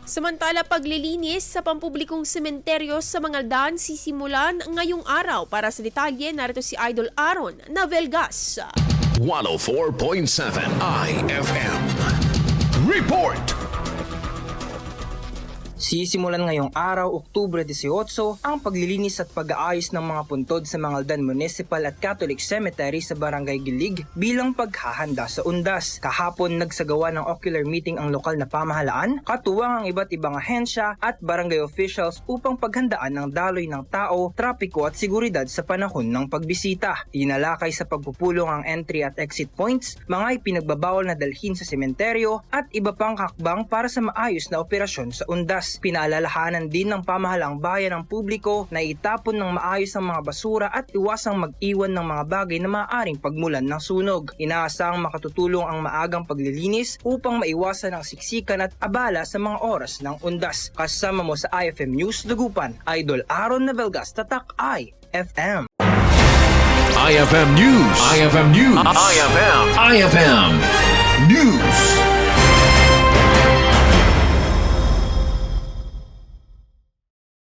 Samantala, paglilinis sa pampublikong sementeryo sa Mangaldan sisimulan ngayong araw. Para sa detalye, narito si Idol Aaron Navelgas. 104.7 IFM. Report! Sisimulan ngayong araw, Oktubre 18, ang paglilinis at pag-aayos ng mga puntod sa Mangaldan Municipal at Catholic Cemetery sa Barangay Gilig bilang paghahanda sa undas. Kahapon, nagsagawa ng ocular meeting ang lokal na pamahalaan, katuwang ang iba't ibang ahensya at barangay officials upang paghandaan ng daloy ng tao, trapiko at seguridad sa panahon ng pagbisita. Inalakay sa pagpupulong ang entry at exit points, mga ipinagbabawal na dalhin sa sementeryo at iba pang hakbang para sa maayos na operasyon sa undas. Pinaalalahanan din ng pamahalaang bayan ng publiko na itapon ng maayos ang mga basura at iwasang mag-iwan ng mga bagay na maaaring pagmulan ng sunog. Inaasang makatutulong ang maagang paglilinis upang maiwasan ang siksikan at abala sa mga oras ng undas. Kasama mo sa IFM News Dagupan, Idol Aaron Navelgas, Tatak IFM. IFM News. IFM News. IFM News.